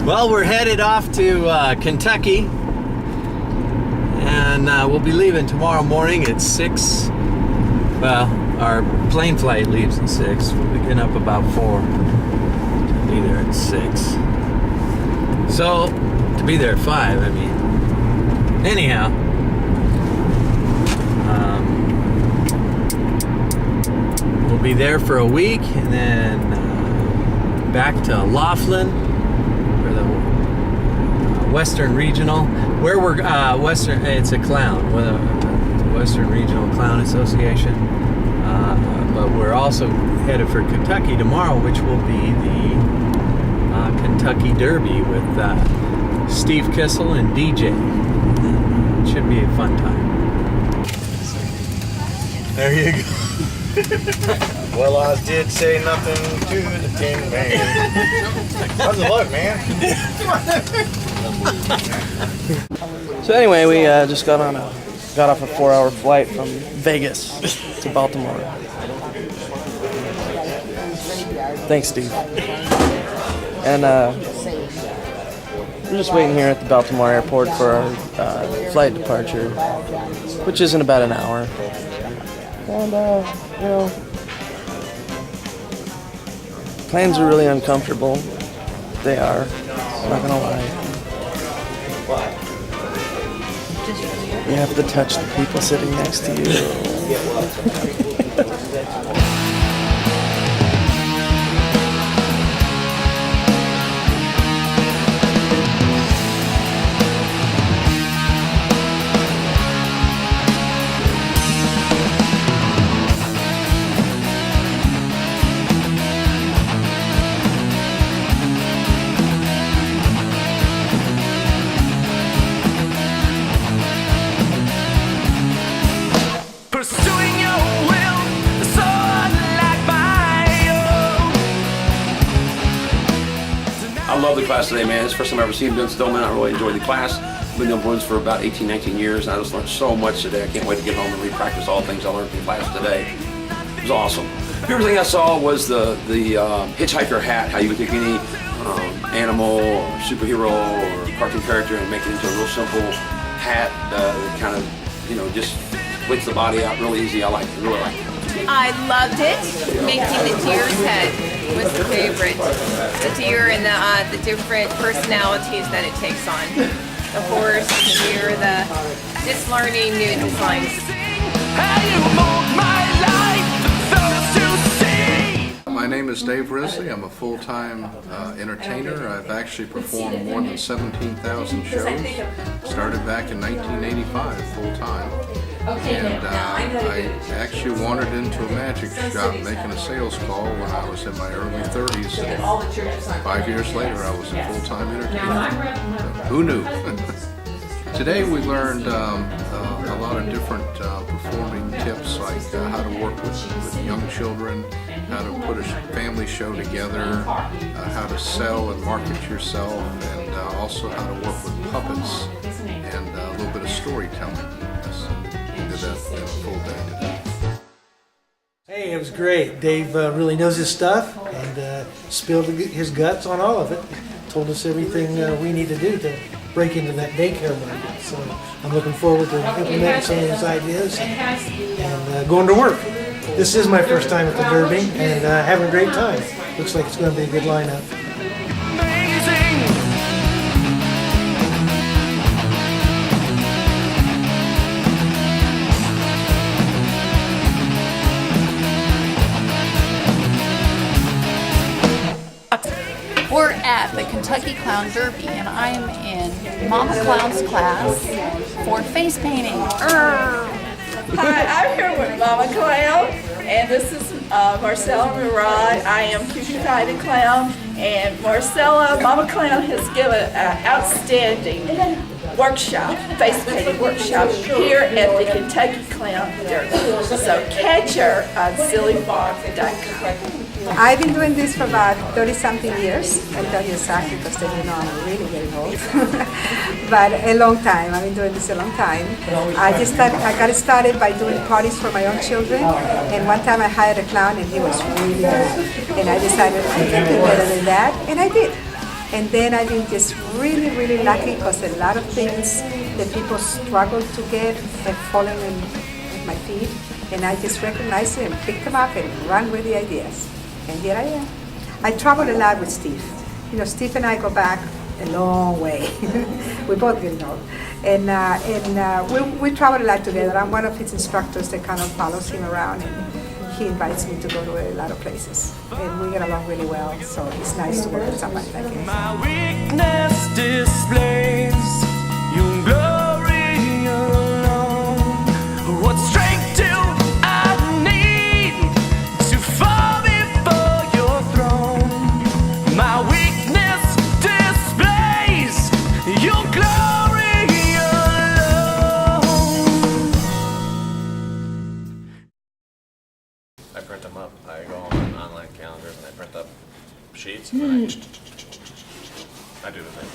Well, we're headed off to Kentucky, and we'll be leaving tomorrow morning at 6. Well, our plane flight leaves at 6. We'll be getting up about 4 to be there at 6. So, to be there at 5, I mean. Anyhow, we'll be there for a week, and then back to Laughlin, or the Western Regional, where we're it's a clown, the Western Regional Clown Association, but we're also headed for Kentucky tomorrow, which will be the Kentucky Derby with Steve Kissel and DJ. It should be a fun time. There you go. Well, I did say nothing to the Tin Man. How's it look, man? So anyway, we just got off a 4-hour flight from Vegas to Baltimore. Thanks, Steve. And we're just waiting here at the Baltimore airport for our flight departure, which is in about an hour. And, you know, planes are really uncomfortable. They are. I'm not gonna lie. You have to touch the people sitting next to you. I love the class today, man. It's the first time I've ever seen Vince Stillman. I really enjoyed the class. I've been doing balloons for about 18, 19 years, and I just learned so much today. I can't wait to get home and re-practice all the things I learned from the class today. It was awesome. Everything I saw was the hitchhiker hat, how you would take any animal or superhero or cartoon character and make it into a real simple hat that kind of, you know, just splits the body out real easy. I liked it, really liked it. I loved it. Making the deer's head was the favorite. The deer and the different personalities that it takes on. The horse, the deer, just learning new designs. My name is Dave Risley. I'm a full-time entertainer. I've actually performed more than 17,000 shows. Started back in 1985 full-time. And I actually wandered into a magic shop making a sales call when I was in my early 30s. And 5 years later, I was a full-time entertainer. Who knew? Today we learned a lot of different performing tips, like how to work with young children, how to put a family show together, how to sell and market yourself, and also how to work with puppets and a little bit of storytelling. We did that in a full day today. Hey, it was great. Dave really knows his stuff and spilled his guts on all of it. Told us everything we need to do to break into that daycare market. So I'm looking forward to implementing some of his ideas and going to work. This is my first time at the Derby and having a great time. Looks like it's going to be a good lineup. We're at the Kentucky Clown Derby, and I am in Mama Clown's class for face painting. Hi, I'm here with Mama Clown, and this is Marcella Murad. I am Cutie Pie the Clown, and Marcella, Mama Clown has given an outstanding workshop, face painting workshop here at the Kentucky Clown Derby. So catch her on sillyfarm.com. I've been doing this for about 30-something years. I'll tell you exactly because then you know I'm really getting old. But a long time. I've been doing this a long time. I got started by doing parties for my own children. And one time I hired a clown and he was really good. And I decided I can do better than that. And I did. And then I've been just really, really lucky because a lot of things that people struggle to get have fallen in my feet. And I just recognize them, pick them up, and run with the ideas. And here I am. I travel a lot with Steve. You know, Steve and I go back a long way. We both get old. And we travel a lot together. I'm one of his instructors that kind of follows him around, and he invites me to go to a lot of places. And we get along really well, so it's nice to work with somebody like him. My weakness displays your glory alone. What strength do I need to fall before your throne? My weakness displays your glory alone. I print them up. I go on online calendars and I print up sheets and I do the thing.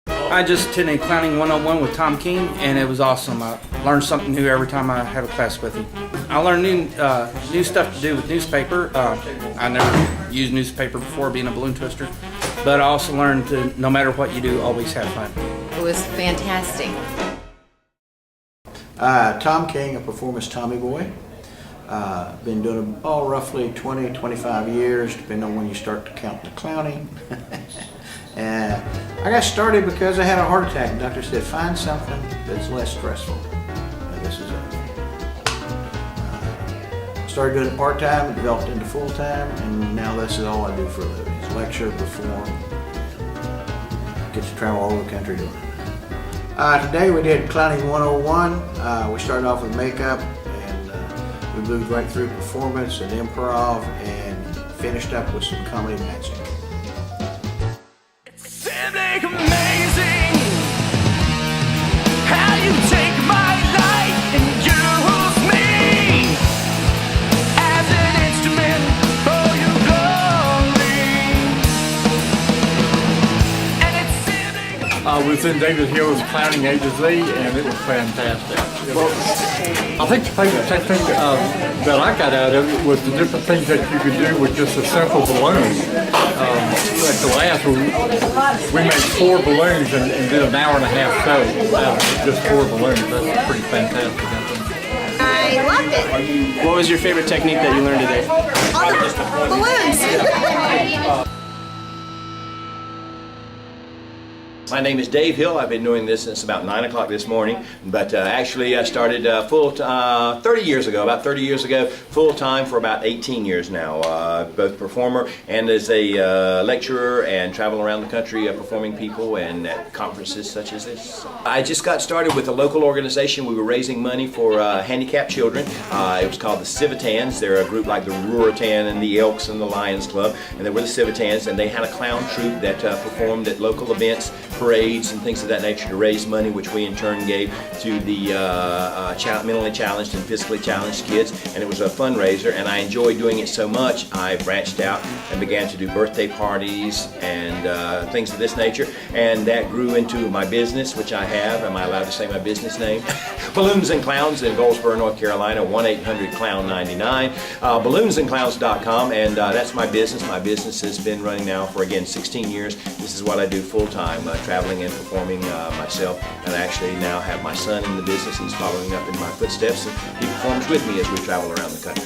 I just attended Clowning 101 with Tom King, and it was awesome. I learned something new every time I have a class with him. I learned new stuff to do with newspaper. I never used newspaper before being a balloon twister, but I also learned to, no matter what you do, always have fun. It was fantastic. Tom King, a performance Tommy Boy. Been doing it roughly 20, 25 years, depending on when you start to count the clowning. And I got started because I had a heart attack. The doctor said, find something that's less stressful. And this is it. Started doing it part-time, developed into full-time, and now this is all I do for a living. Is lecture, perform, get to travel all over the country doing it. Today we did Clowning 101. We started off with makeup, and we moved right through performance and improv, and finished up with some comedy magic. Simply amazing how you take my life and use me as an instrument for your glory. And it's simply I was in David Hill's Clowning A to Z, and it was fantastic. I think the favorite thing that I got out of it was the different things that you could do with just a simple balloon. At the last, we made 4 balloons and did an hour and a half show out of just 4 balloons. That's pretty fantastic, I think. I loved it. What was your favorite technique that you learned today? Balloons. My name is Dave Hill. I've been doing this since about 9 o'clock this morning, but actually I started 30 years ago, full-time for about 18 years now, both performer and as a lecturer, and travel around the country performing people and at conferences such as this. I just got started with a local organization. We were raising money for handicapped children. It was called the Civitans. They're a group like the Ruritan and the Elks and the Lions Club, and they were the Civitans, and they had a clown troupe that performed at local events, parades and things of that nature to raise money, which we in turn gave to the mentally challenged and physically challenged kids, and it was a fundraiser, and I enjoyed doing it so much I branched out and began to do birthday parties and things of this nature, and that grew into my business, which I have. Am I allowed to say my business name? Balloons and Clowns in Goldsboro, North Carolina, 1-800-CLOWN-99. BalloonClick.com, and that's my business. My business has been running now for, again, 16 years. This is what I do full-time, traveling and performing myself, and I actually now have my son in the business. He's following up in my footsteps, and he performs with me as we travel around the country.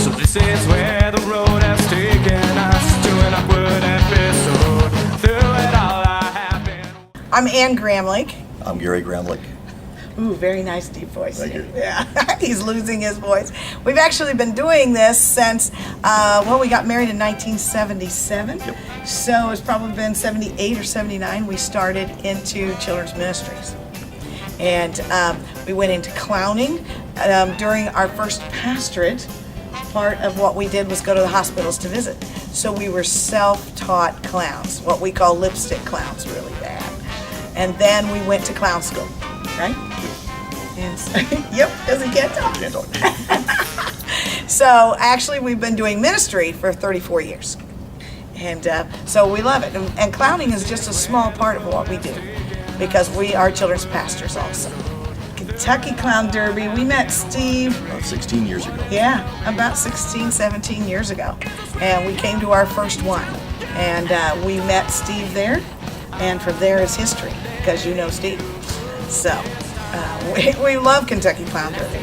so this is where the road has taken us to an upward episode. Through it all I have been. I'm Ann Gramlich. I'm Gary Gramlich. Ooh, very nice deep voice. Thank you. Yeah, he's losing his voice. We've actually been doing this since, we got married in 1977. Yep. So it's probably been 78 or 79 we started into children's ministries. And we went into clowning. During our first pastorate, part of what we did was go to the hospitals to visit. So we were self-taught clowns, what we call lipstick clowns, really bad. And then we went to clown school, right? Yes. Yep, because he can't talk. Can't talk. So actually we've been doing ministry for 34 years. And so we love it. And clowning is just a small part of what we do because we are children's pastors also. Kentucky Clown Derby, we met Steve about 16 years ago. Yeah, about 16, 17 years ago. And we came to our first one. And we met Steve there. And from there is history, because you know Steve. So, we love Kentucky Clown Derby.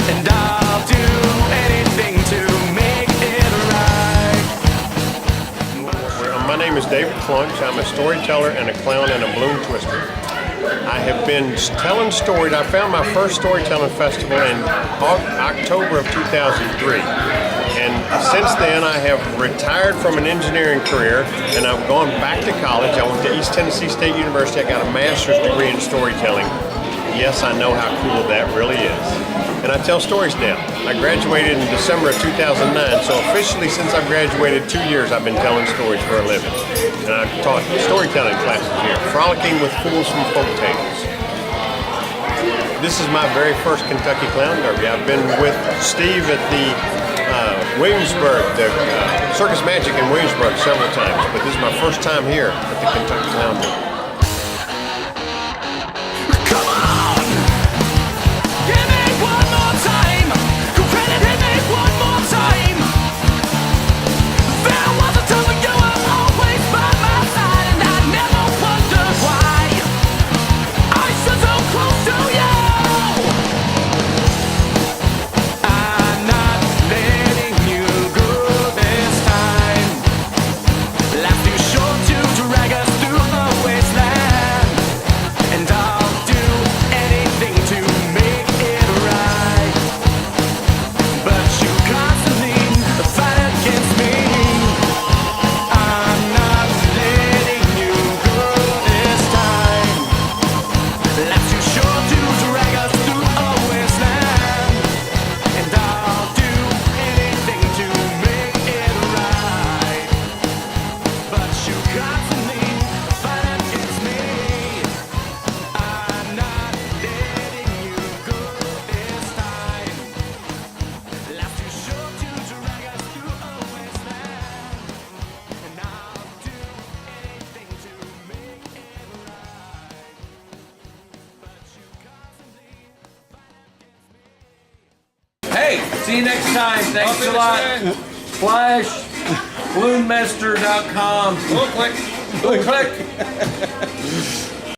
And I'll do anything to make it right. My name is David Clunch. I'm a storyteller and a clown and a balloon twister. I have been telling stories. I found my first storytelling festival in October of 2003. And since then, I have retired from an engineering career, and I've gone back to college. I went to East Tennessee State University. I got a master's degree in storytelling. Yes, I know how cool that really is. And I tell stories now. I graduated in December of 2009, so officially since I've graduated 2 years, I've been telling stories for a living. And I've taught storytelling classes here, Frolicking with Fools from Folk Tales. This is my very first Kentucky Clown Derby. I've been with Steve at the Williamsburg, the Circus Magic in Williamsburg several times, but this is my first time here at the Kentucky Clown Derby. Hey, see you next time. Thanks a lot. Flash, BalloonClick.com. BalloonClick.